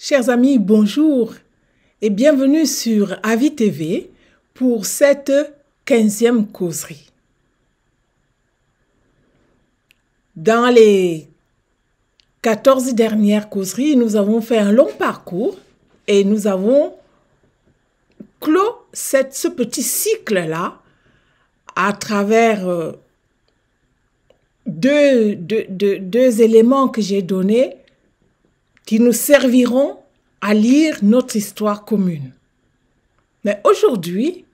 Chers amis, bonjour et bienvenue sur Avis TV pour cette 15e causerie. Dans les 14 dernières causeries, nous avons fait un long parcours et nous avons clos ce petit cycle-là à travers deux éléments que j'ai donnés qui nous serviront à lire notre histoire commune. Mais aujourd'hui,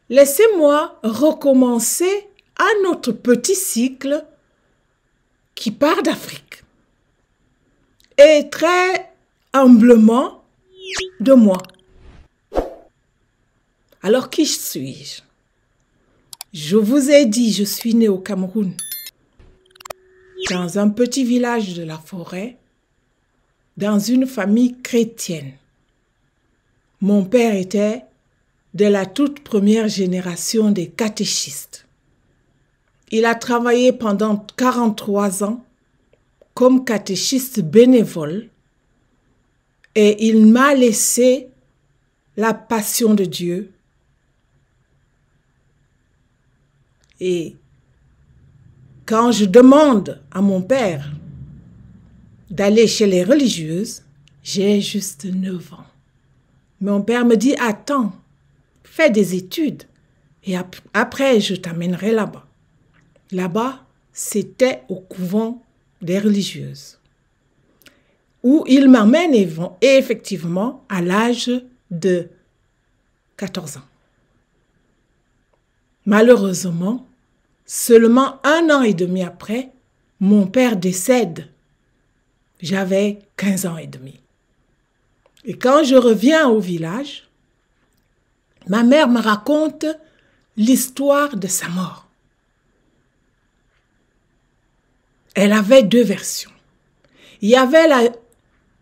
laissez-moi recommencer à notre petit cycle qui part d'Afrique. Et très humblement de moi. Alors, qui suis-je? Je vous ai dit, je suis née au Cameroun, dans un petit village de la forêt, dans une famille chrétienne. Mon père était de la toute première génération des catéchistes. Il a travaillé pendant 43 ans comme catéchiste bénévole et il m'a laissé la passion de Dieu. Et quand je demande à mon père d'aller chez les religieuses, j'ai juste 9 ans. Mon père me dit, attends, fais des études et après je t'amènerai là-bas. Là-bas, c'était au couvent des religieuses, où il m'amène effectivement à l'âge de 14 ans. Malheureusement, seulement 1 an et demi après, mon père décède. J'avais 15 ans et demi. Et quand je reviens au village, ma mère me raconte l'histoire de sa mort. Elle avait 2 versions. Il y avait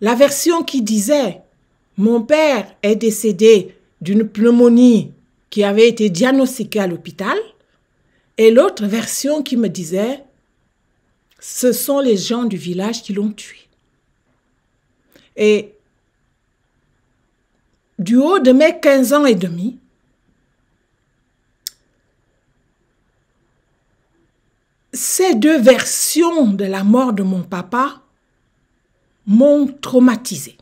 la version qui disait « Mon père est décédé d'une pneumonie qui avait été diagnostiquée à l'hôpital » et l'autre version qui me disait « Ce sont les gens du village qui l'ont tué ». Et du haut de mes 15 ans et demi, ces 2 versions de la mort de mon papa m'ont traumatisée.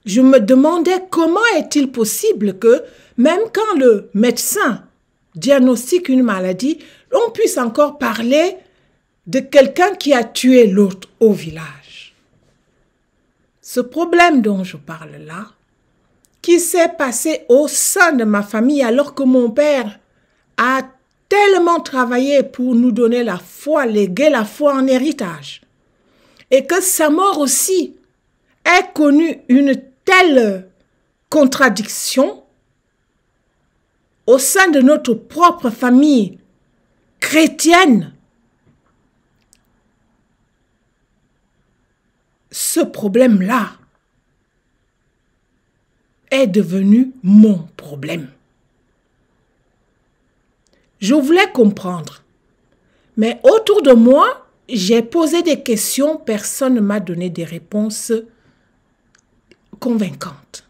Je me demandais comment est-il possible que même quand le médecin diagnostique une maladie, on puisse encore parler de quelqu'un qui a tué l'autre au village. Ce problème dont je parle là, qui s'est passé au sein de ma famille alors que mon père a tellement travaillé pour nous donner la foi, léguer la foi en héritage, et que sa mort aussi ait connu une telle contradiction au sein de notre propre famille chrétienne. Ce problème-là est devenu mon problème. Je voulais comprendre, mais autour de moi, j'ai posé des questions, personne ne m'a donné des réponses convaincantes.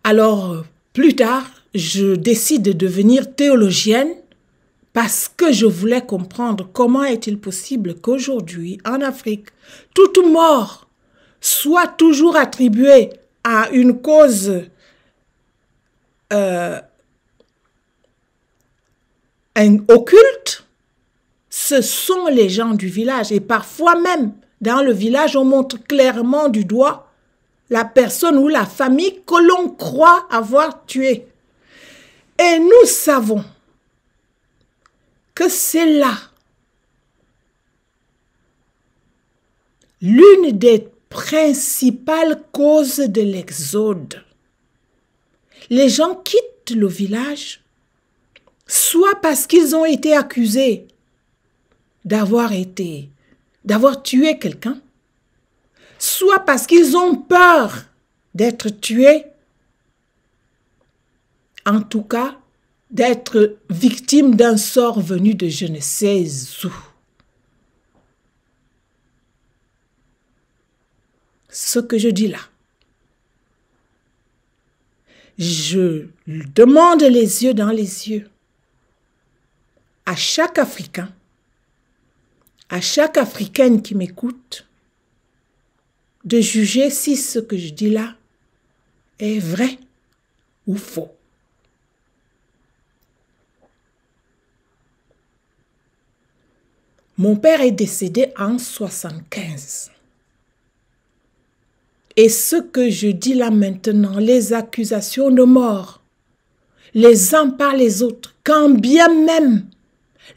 Alors, plus tard, je décide de devenir théologienne parce que je voulais comprendre comment est-il possible qu'aujourd'hui, en Afrique, toute mort soit toujours attribuée à une cause occulte. Ce sont les gens du village et parfois même dans le village, on montre clairement du doigt la personne ou la famille que l'on croit avoir tuée. Et nous savons que c'est là l'une des principales causes de l'exode. Les gens quittent le village soit parce qu'ils ont été accusés d'avoir tué quelqu'un, soit parce qu'ils ont peur d'être tués, en tout cas d'être victimes d'un sort venu de je ne sais où. ce que je dis là. Je demande les yeux dans les yeux à chaque Africain, à chaque Africaine qui m'écoute, de juger si ce que je dis là est vrai ou faux. Mon père est décédé en 1975. Et ce que je dis là maintenant, les accusations de mort, les uns par les autres, quand bien même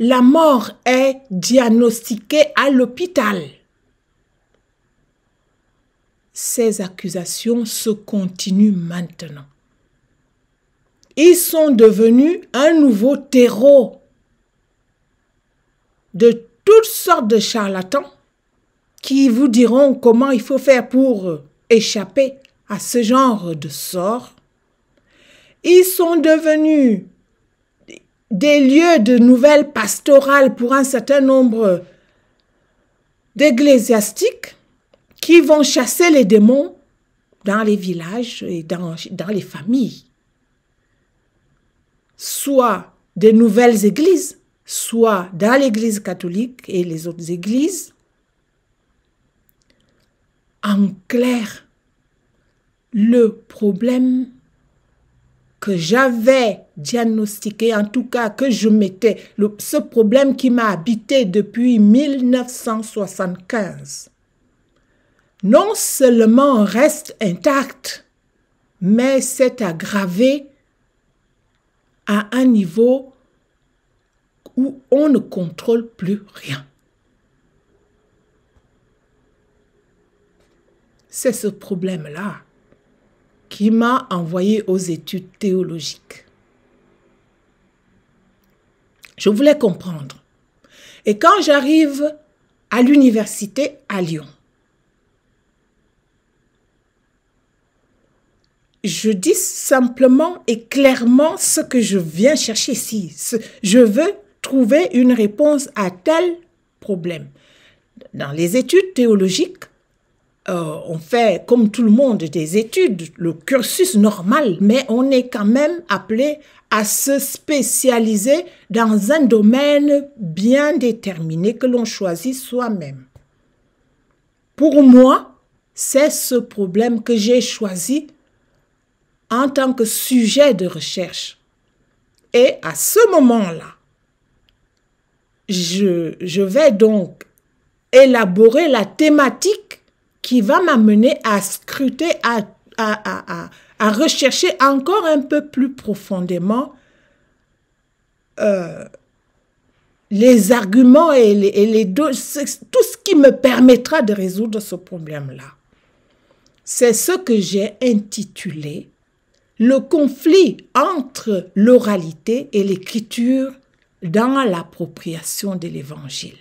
la mort est diagnostiquée à l'hôpital, ces accusations se continuent maintenant. Ils sont devenus un nouveau terreau de toutes sortes de charlatans qui vous diront comment il faut faire pour échapper à ce genre de sort. Ils sont devenus des lieux de nouvelles pastorales pour un certain nombre d'ecclésiastiques qui vont chasser les démons dans les villages et dans les familles. Soit des nouvelles églises, soit dans l'église catholique et les autres églises. En clair, le problème que j'avais diagnostiqué, en tout cas que je mettais, ce problème qui m'a habité depuis 1975, non seulement reste intact, mais s'est aggravé à un niveau où on ne contrôle plus rien. C'est ce problème-là qui m'a envoyé aux études théologiques. Je voulais comprendre. Et quand j'arrive à l'université à Lyon, je dis simplement et clairement ce que je viens chercher ici. Je veux trouver une réponse à tel problème. Dans les études théologiques, on fait, comme tout le monde, des études, le cursus normal, mais on est quand même appelé à se spécialiser dans un domaine bien déterminé que l'on choisit soi-même. Pour moi, c'est ce problème que j'ai choisi en tant que sujet de recherche. Et à ce moment-là, je vais donc élaborer la thématique qui va m'amener à scruter, à rechercher encore un peu plus profondément les arguments et tout ce qui me permettra de résoudre ce problème-là. C'est ce que j'ai intitulé « Le conflit entre l'oralité et l'écriture dans l'appropriation de l'Évangile ».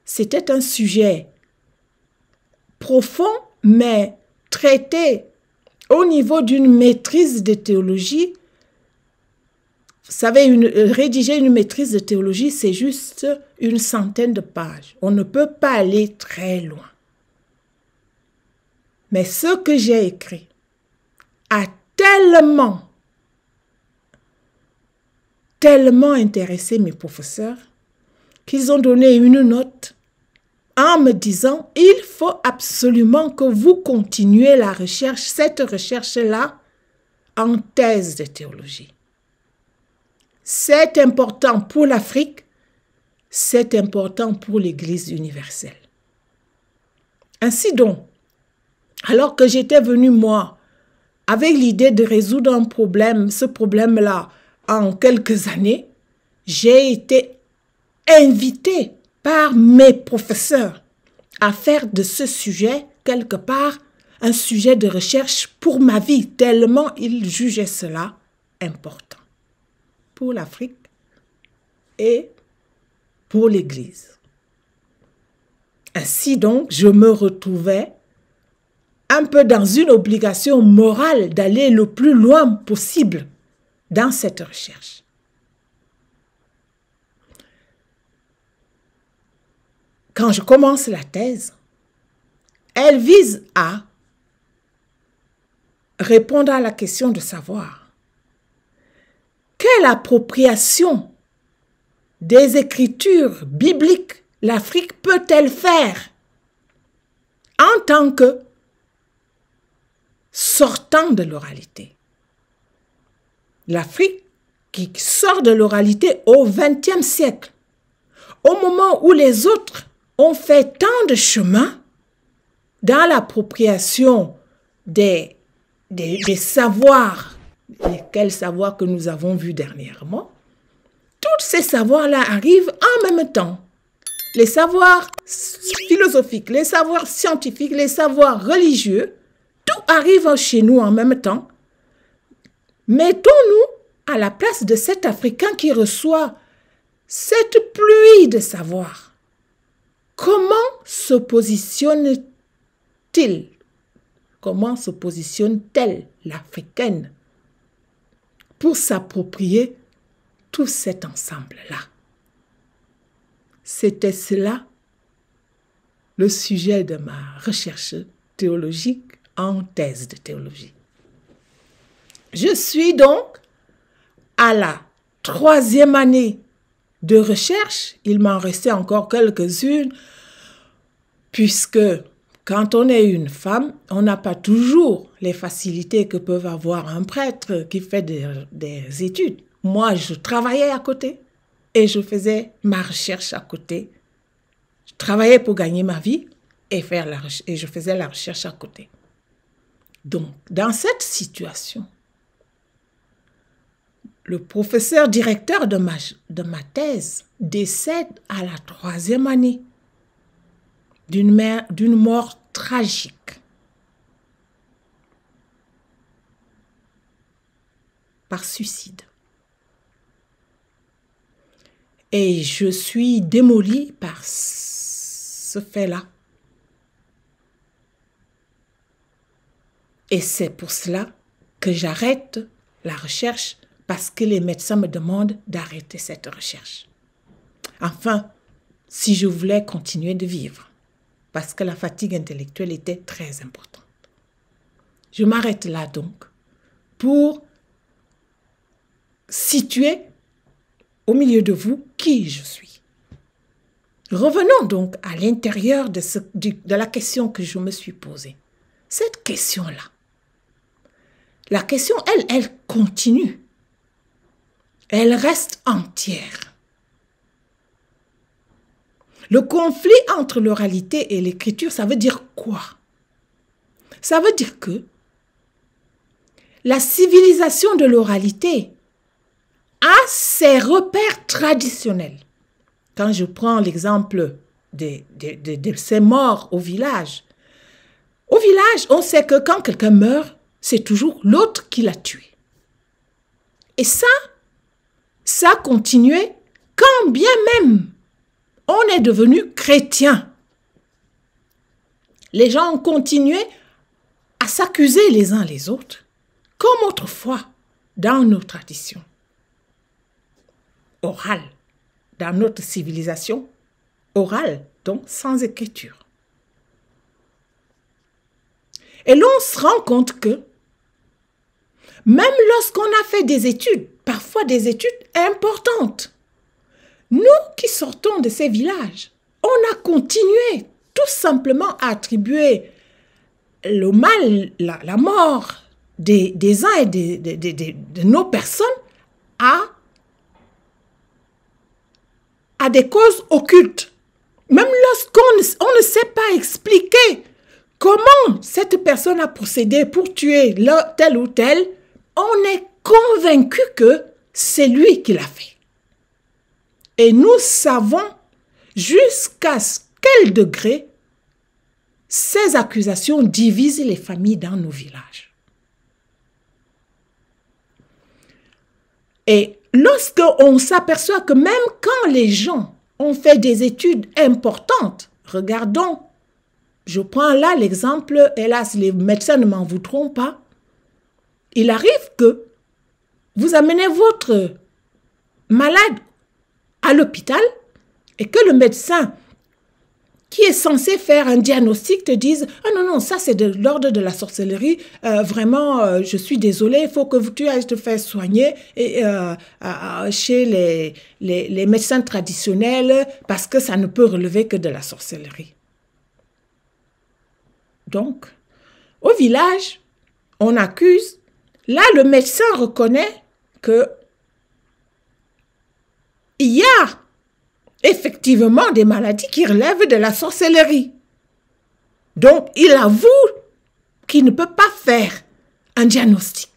C'était un sujet profond, mais traité au niveau d'une maîtrise de théologie. Vous savez, rédiger une maîtrise de théologie, c'est juste une centaine de pages. On ne peut pas aller très loin. Mais ce que j'ai écrit a tellement intéressé mes professeurs qu'ils ont donné une note en me disant « Il faut absolument que vous continuiez la recherche, cette recherche-là, en thèse de théologie. C'est important pour l'Afrique, c'est important pour l'Église universelle. » Ainsi donc, alors que j'étais venu, moi, avec l'idée de résoudre un problème, ce problème-là, en quelques années, j'ai été invitée par mes professeurs à faire de ce sujet, quelque part, un sujet de recherche pour ma vie, tellement ils jugeaient cela important pour l'Afrique et pour l'Église. Ainsi donc, je me retrouvais un peu dans une obligation morale d'aller le plus loin possible dans cette recherche. Quand je commence la thèse, Elle vise à répondre à la question de savoir quelle appropriation des écritures bibliques l'Afrique peut-elle faire en tant que sortant de l'oralité. L'Afrique qui sort de l'oralité au XXe siècle, au moment où les autres ont fait tant de chemin dans l'appropriation des savoirs, lesquels savoirs que nous avons vus dernièrement, tous ces savoirs-là arrivent en même temps. Les savoirs philosophiques, les savoirs scientifiques, les savoirs religieux, tout arrive chez nous en même temps. Mettons-nous à la place de cet Africain qui reçoit cette pluie de savoir. Comment se positionne-t-il? Comment se positionne-t-elle, l'Africaine, pour s'approprier tout cet ensemble-là? C'était cela le sujet de ma recherche théologique en thèse de théologie. Je suis donc à la 3e année de recherche. Il m'en restait encore quelques-unes, puisque quand on est une femme, on n'a pas toujours les facilités que peuvent avoir un prêtre qui fait des études. Moi, je travaillais à côté et je faisais ma recherche à côté. Je travaillais pour gagner ma vie et je faisais la recherche à côté. Donc, dans cette situation, le professeur directeur de ma thèse décède à la 3e année d'une mort tragique. Par suicide. Et je suis démolie par ce fait-là. Et c'est pour cela que j'arrête la recherche, parce que les médecins me demandent d'arrêter cette recherche. Enfin, si je voulais continuer de vivre, parce que la fatigue intellectuelle était très importante. Je m'arrête là donc pour situer au milieu de vous qui je suis. Revenons donc à l'intérieur de la question que je me suis posée. Cette question-là, la question, elle continue. Elle reste entière. Le conflit entre l'oralité et l'écriture, ça veut dire quoi? Ça veut dire que la civilisation de l'oralité a ses repères traditionnels. Quand je prends l'exemple de ces morts au village, on sait que quand quelqu'un meurt, c'est toujours l'autre qui l'a tué. Et ça continuait quand bien même on est devenu chrétien. Les gens ont continué à s'accuser les uns les autres, comme autrefois dans nos traditions orales, dans notre civilisation orale, donc sans écriture. Et l'on se rend compte que même lorsqu'on a fait des études, parfois des études importantes, nous qui sortons de ces villages, on a continué tout simplement à attribuer le mal, la mort des uns et de nos personnes à des causes occultes. Même lorsqu'on ne sait pas expliquer comment cette personne a procédé pour tuer tel ou tel, on est convaincu que c'est lui qui l'a fait. Et nous savons jusqu'à quel degré ces accusations divisent les familles dans nos villages. Et lorsqu'on s'aperçoit que même quand les gens ont fait des études importantes, regardons, je prends là l'exemple, hélas, les médecins ne m'en voudront pas. Il arrive que vous amenez votre malade à l'hôpital et que le médecin qui est censé faire un diagnostic te dise « Ah non, non, ça c'est de l'ordre de la sorcellerie, vraiment, je suis désolée, il faut que tu ailles te faire soigner chez les médecins traditionnels parce que ça ne peut relever que de la sorcellerie. » Donc, au village, on accuse, là le médecin reconnaît que il y a effectivement des maladies qui relèvent de la sorcellerie. Donc, il avoue qu'il ne peut pas faire un diagnostic.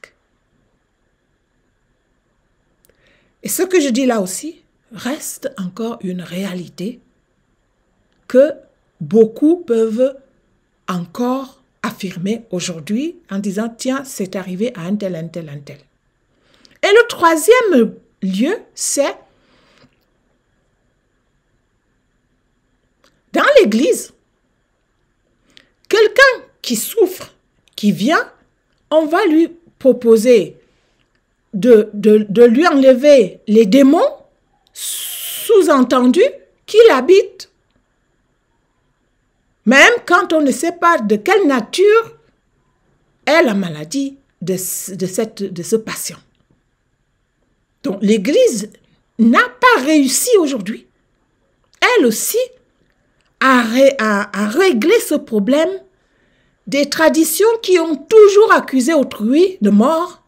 Et ce que je dis là aussi reste encore une réalité que beaucoup peuvent encore affirmer aujourd'hui en disant « Tiens, c'est arrivé à un tel, un tel, un tel. » Et le troisième lieu, c'est dans l'église, quelqu'un qui souffre, qui vient, on va lui proposer de lui enlever les démons, sous-entendu qu'il habite. Même quand on ne sait pas de quelle nature est la maladie de ce patient. Donc l'église n'a pas réussi aujourd'hui, elle aussi, à régler ce problème des traditions qui ont toujours accusé autrui de mort.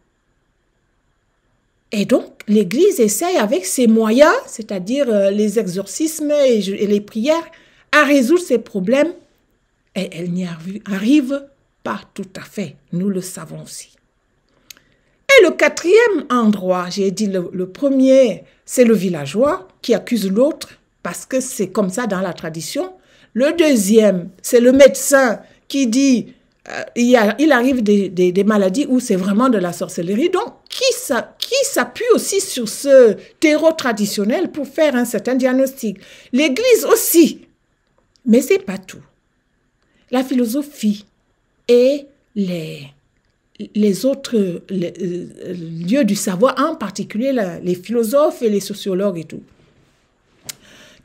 Et donc, l'Église essaye avec ses moyens, c'est-à-dire les exorcismes et les prières, à résoudre ces problèmes. Et elle n'y arrive pas tout à fait, nous le savons aussi. Et le quatrième endroit, j'ai dit le premier, c'est le villageois qui accuse l'autre, parce que c'est comme ça dans la tradition. Le deuxième, c'est le médecin qui dit il arrive des maladies où c'est vraiment de la sorcellerie. Donc, qui s'appuie aussi sur ce terreau traditionnel pour faire un certain diagnostic. L'Église aussi. Mais ce n'est pas tout. La philosophie et les autres lieux du savoir, en particulier les philosophes et les sociologues et tout,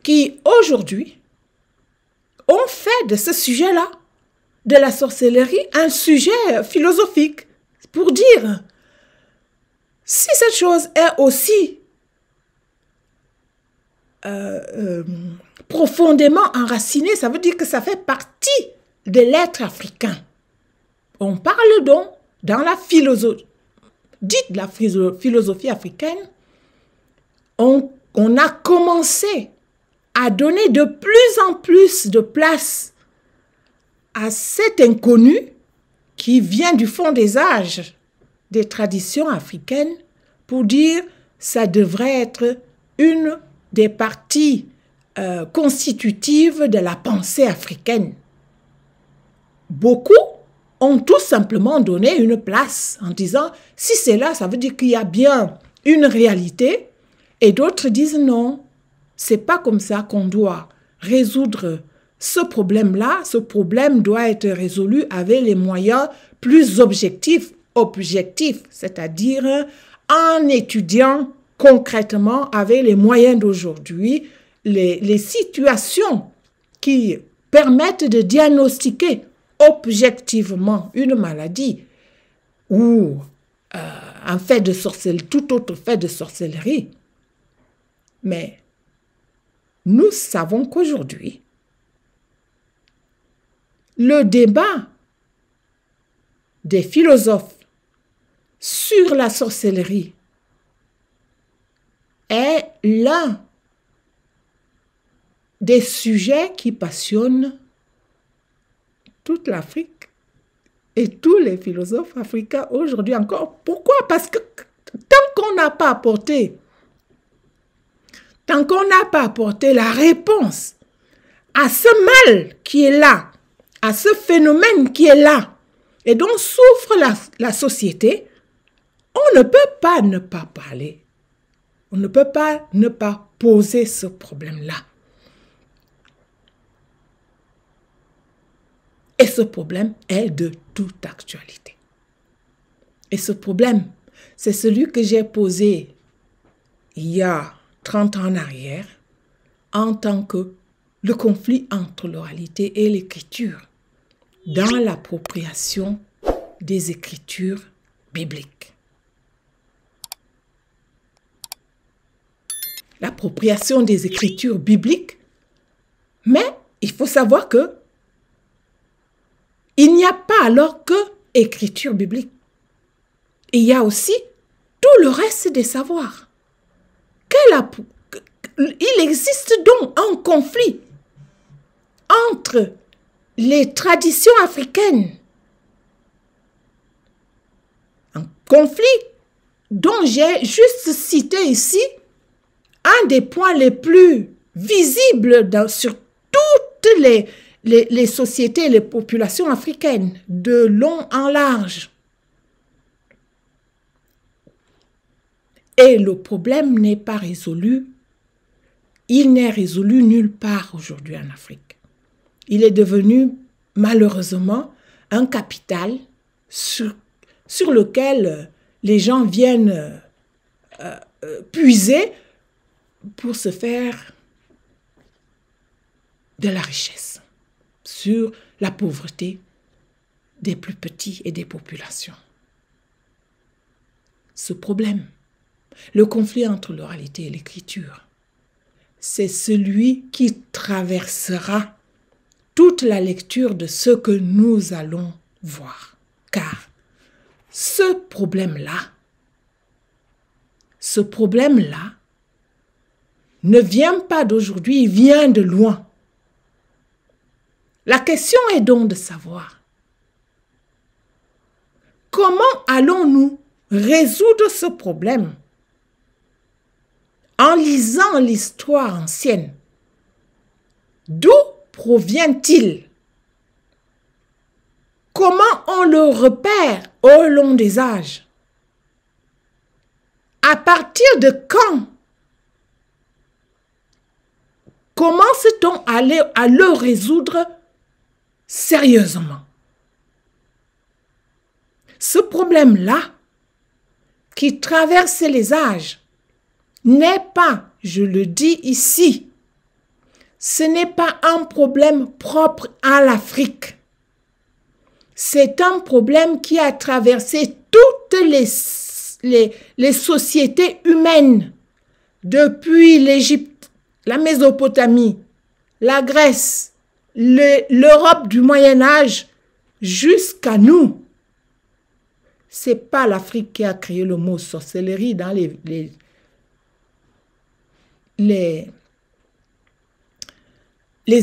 qui aujourd'hui ont fait de ce sujet-là, de la sorcellerie, un sujet philosophique pour dire si cette chose est aussi profondément enracinée, ça veut dire que ça fait partie de l'être africain. On parle donc dans la philosophie, dite la philosophie africaine, on a commencé à donner de plus en plus de place à cet inconnu qui vient du fond des âges des traditions africaines pour dire ça devrait être une des parties constitutives de la pensée africaine. Beaucoup ont tout simplement donné une place en disant si c'est là, ça veut dire qu'il y a bien une réalité, et d'autres disent non, c'est pas comme ça qu'on doit résoudre ce problème-là. Ce problème doit être résolu avec les moyens plus objectifs, c'est-à-dire en étudiant concrètement avec les moyens d'aujourd'hui les situations qui permettent de diagnostiquer objectivement une maladie ou un fait de sorcellerie, tout autre fait de sorcellerie. Mais nous savons qu'aujourd'hui, le débat des philosophes sur la sorcellerie est l'un des sujets qui passionnent toute l'Afrique et tous les philosophes africains aujourd'hui encore. Pourquoi? Parce que tant qu'on n'a pas apporté la réponse à ce mal qui est là, à ce phénomène qui est là, et dont souffre la société, on ne peut pas ne pas parler. On ne peut pas ne pas poser ce problème-là. Et ce problème est de toute actualité. Et ce problème, c'est celui que j'ai posé il y a 30 ans en arrière en tant que le conflit entre l'oralité et l'écriture dans l'appropriation des écritures bibliques. L'appropriation des écritures bibliques, mais il faut savoir que il n'y a pas alors que écriture biblique. Il y a aussi tout le reste des savoirs. Il existe donc un conflit entre les traditions africaines, un conflit dont j'ai juste cité ici un des points les plus visibles sur toutes les sociétés et les populations africaines, de long en large. Et le problème n'est pas résolu. Il n'est résolu nulle part aujourd'hui en Afrique. Il est devenu malheureusement un capital sur lequel les gens viennent puiser pour se faire de la richesse sur la pauvreté des plus petits et des populations. Ce problème, le conflit entre l'oralité et l'écriture, c'est celui qui traversera toute la lecture de ce que nous allons voir. Car ce problème-là ne vient pas d'aujourd'hui, il vient de loin. La question est donc de savoir comment allons-nous résoudre ce problème en lisant l'histoire ancienne. D'où provient-il? Comment on le repère au long des âges? À partir de quand commence-t-on à le résoudre sérieusement? Ce problème-là, qui traverse les âges, n'est pas, je le dis ici, ce n'est pas un problème propre à l'Afrique. C'est un problème qui a traversé toutes les sociétés humaines, depuis l'Égypte, la Mésopotamie, la Grèce, l'Europe du Moyen-Âge, jusqu'à nous. C'est pas l'Afrique qui a créé le mot sorcellerie dans les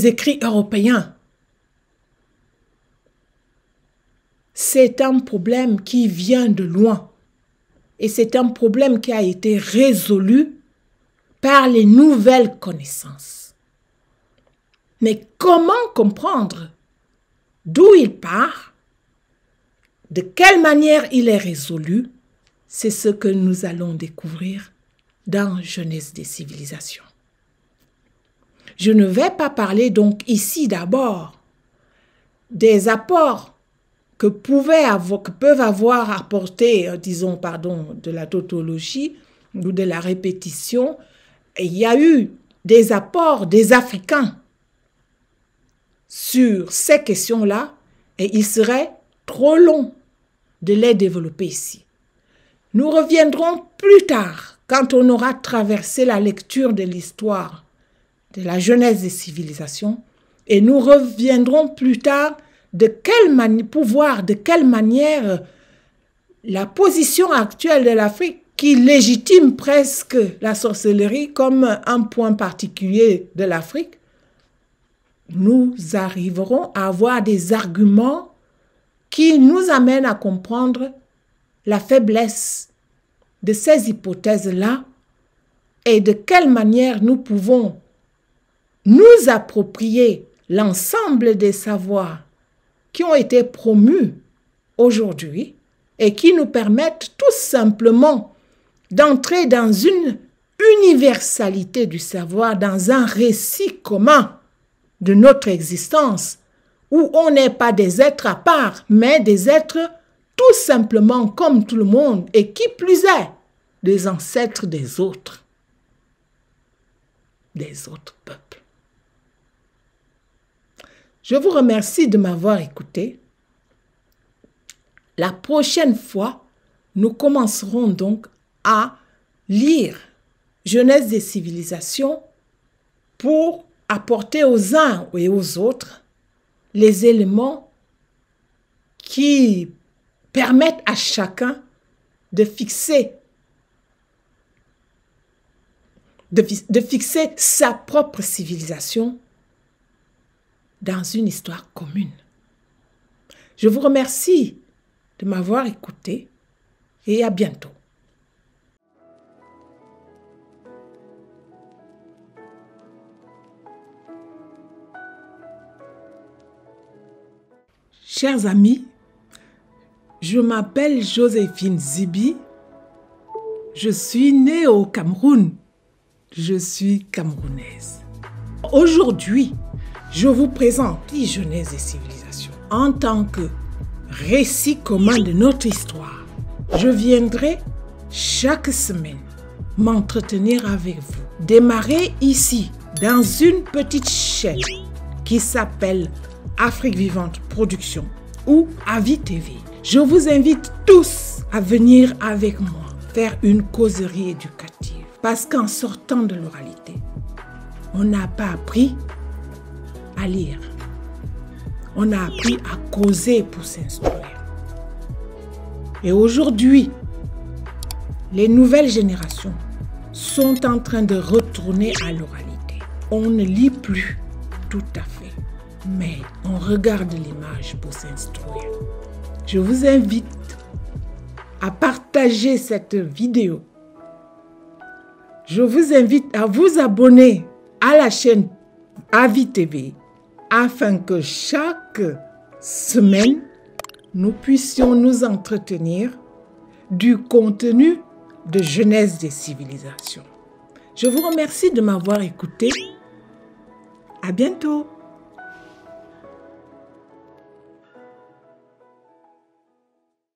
écrits européens. C'est un problème qui vient de loin. Et c'est un problème qui a été résolu par les nouvelles connaissances. Mais comment comprendre d'où il part? De quelle manière il est résolu? C'est ce que nous allons découvrir dans Jeunesse des civilisations. Je ne vais pas parler donc ici d'abord des apports que peuvent avoir apporté, de la tautologie ou de la répétition. Et il y a eu des apports des Africains sur ces questions-là et il serait trop long de les développer ici. Nous reviendrons plus tard quand on aura traversé la lecture de l'histoire de la jeunesse des civilisations et nous reviendrons plus tard pour voir de quelle manière la position actuelle de l'Afrique qui légitime presque la sorcellerie comme un point particulier de l'Afrique, nous arriverons à avoir des arguments qui nous amènent à comprendre la faiblesse de ces hypothèses-là et de quelle manière nous pouvons nous approprier l'ensemble des savoirs qui ont été promus aujourd'hui et qui nous permettent tout simplement d'entrer dans une universalité du savoir, dans un récit commun de notre existence, où on n'est pas des êtres à part, mais des êtres tout simplement comme tout le monde, et qui plus est, des ancêtres des autres peuples. Je vous remercie de m'avoir écouté. La prochaine fois, nous commencerons donc à lire Genèse des civilisations pour apporter aux uns et aux autres les éléments qui permettent à chacun de fixer sa propre civilisation dans une histoire commune. Je vous remercie de m'avoir écouté et à bientôt. Chers amis, je m'appelle Joséphine Zibi. Je suis née au Cameroun. Je suis camerounaise. Aujourd'hui, je vous présente Genèse et civilisation en tant que récit commun de notre histoire. Je viendrai chaque semaine m'entretenir avec vous. Démarrer ici, dans une petite chaîne qui s'appelle Afrique Vivante Production ou Avis TV. Je vous invite tous à venir avec moi faire une causerie éducative. Parce qu'en sortant de l'oralité, on n'a pas appris à lire. On a appris à causer pour s'instruire. Et aujourd'hui, les nouvelles générations sont en train de retourner à l'oralité. On ne lit plus tout à fait, mais on regarde l'image pour s'instruire. Je vous invite à partager cette vidéo. Je vous invite à vous abonner à la chaîne Avis TV afin que chaque semaine, nous puissions nous entretenir du contenu de Genèse des civilisations. Je vous remercie de m'avoir écouté. À bientôt.